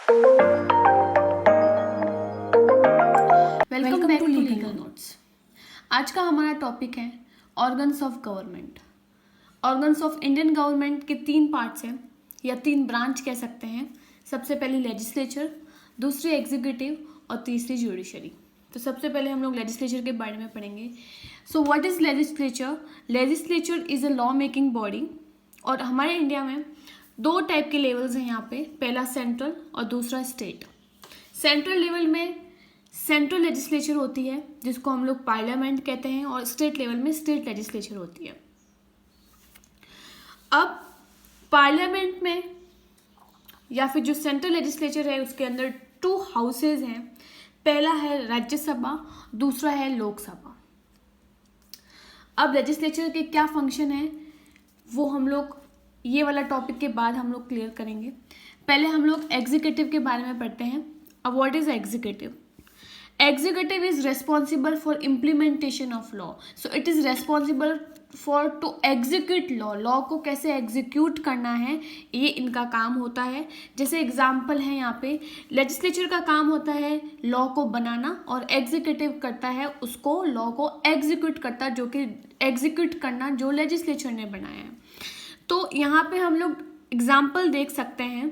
Welcome back to legal notes. आज का हमारा टॉपिक है organs of government. Organs of Indian government के 3 पार्ट्स हैं या 3 ब्रांच कह सकते हैं। सबसे पहली लेजिस्लेचर, दूसरी एग्जीक्यूटिव और तीसरी जुडिशरी। तो सबसे पहले हम लोग लेजिस्लेचर के बारे में पढ़ेंगे। So what is legislature? Legislature is a law making body. और हमारे इंडिया में 2 टाइप के लेवल्स हैं यहाँ पे, पहला सेंट्रल और दूसरा स्टेट। सेंट्रल लेवल में सेंट्रल लेजिस्लेचर होती है जिसको हम लोग पार्लियामेंट कहते हैं, और स्टेट लेवल में स्टेट लेजिस्लेचर होती है। अब पार्लियामेंट में या फिर जो सेंट्रल लेजिस्लेचर है उसके अंदर 2 हाउसेज हैं। पहला है राज्यसभा, दूसरा है लोकसभा। अब लेजिस्लेचर के क्या फंक्शन है वो हम लोग ये वाला टॉपिक के बाद हम लोग क्लियर करेंगे। पहले हम लोग एग्जीक्यूटिव के बारे में पढ़ते हैं। अब what is executive? Executive is responsible for implementation of law. So it is responsible for to execute law. Law को कैसे execute करना है ये इनका काम होता है। जैसे एग्जाम्पल है यहाँ पे, लेजिस्लेचर का काम होता है लॉ को बनाना और एग्जीक्यूटिव करता है उसको, लॉ को एग्जीक्यूट करता है, जो कि एग्जीक्यूट करना जो लेजिस्लेचर ने बनाया है। तो यहाँ पे हम लोग एग्जाम्पल देख सकते हैं।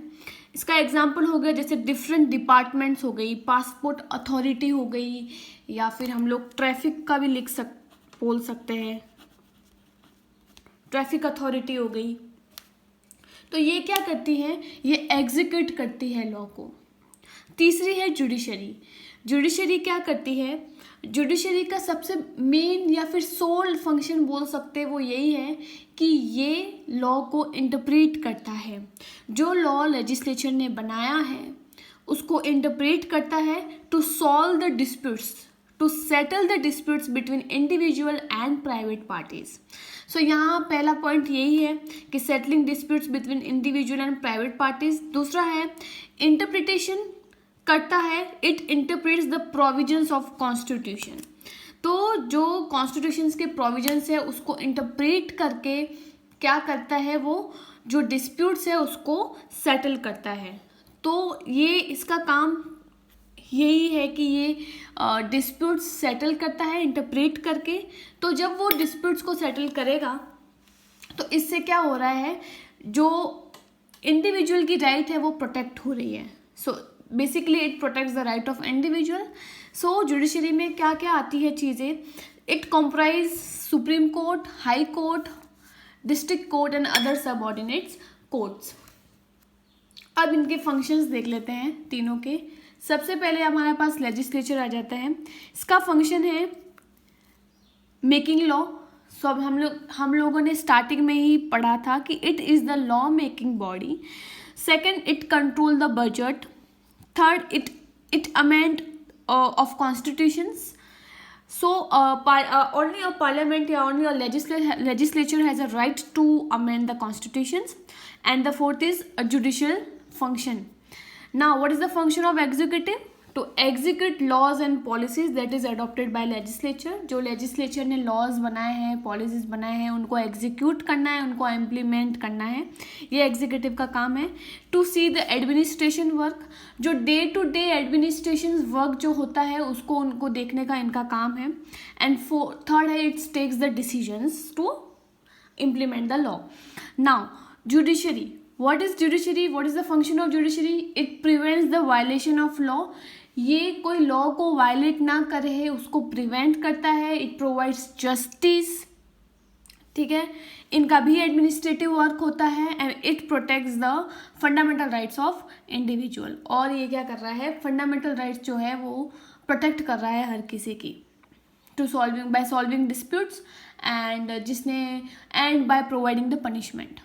इसका एग्जाम्पल हो गया जैसे डिफरेंट डिपार्टमेंट्स हो गई, पासपोर्ट अथॉरिटी हो गई, या फिर हम लोग ट्रैफिक का भी बोल सकते हैं, ट्रैफिक अथॉरिटी हो गई। तो ये क्या करती है? ये एग्जीक्यूट करती है लॉ को। तीसरी है जुडिशरी। जुडिशरी क्या करती है? जुडिशरी का सबसे मेन या फिर सोल फंक्शन बोल सकते हैं वो यही है कि ये लॉ को इंटरप्रेट करता है। जो लॉ लेजिस्लेचर ने बनाया है उसको इंटरप्रेट करता है to solve the disputes, to settle the disputes between individual and private parties. So यहाँ पहला पॉइंट यही है कि settling disputes between individual and private parties. दूसरा है इंटरप्रिटेशन करता है, it interprets the provisions of constitution. तो जो कॉन्स्टिट्यूशंस के प्रोविजंस है उसको इंटरप्रेट करके क्या करता है, वो जो डिस्प्यूट्स है उसको सेटल करता है। तो ये इसका काम यही है कि ये डिस्प्यूट्स सेटल करता है इंटरप्रेट करके। तो जब वो डिस्प्यूट्स को सेटल करेगा तो इससे क्या हो रहा है, जो इंडिविजुअल की राइट है वो प्रोटेक्ट हो रही है। So basically it protects the right of individual. So judiciary में क्या क्या आती है चीज़ें? It comprise supreme court, high court, district court and other subordinates courts. अब इनके फंक्शंस देख लेते हैं तीनों के। सबसे पहले हमारे पास लेजिस्लेचर आ जाता है। इसका फंक्शन है मेकिंग लॉ। सो अब हम लोगों ने स्टार्टिंग में ही पढ़ा था कि it is the law making body. Second, it control the budget. Third, it amend of constitutions. So only a parliament or only a legislature has a right to amend the constitutions. And the fourth is a judicial function. Now, what is the function of executive? To execute laws and policies that is adopted by legislature. जो legislature ने laws बनाए हैं, policies बनाए हैं, उनको execute करना है, उनको implement करना है, ये executive का काम है। To see the administration work, जो day to day administration work जो होता है उसको उनको देखने का इनका काम है। And third है it takes the decisions to implement the law. Now, judiciary. What is judiciary? What is the function of judiciary? It prevents the violation of law. ये कोई लॉ को वायलेट ना करे उसको प्रिवेंट करता है। इट प्रोवाइड्स जस्टिस, ठीक है। इनका भी एडमिनिस्ट्रेटिव वर्क होता है and it protects the fundamental rights of individual. और ये क्या कर रहा है? फंडामेंटल राइट्स जो है वो प्रोटेक्ट कर रहा है हर किसी की, by solving disputes and by providing the punishment.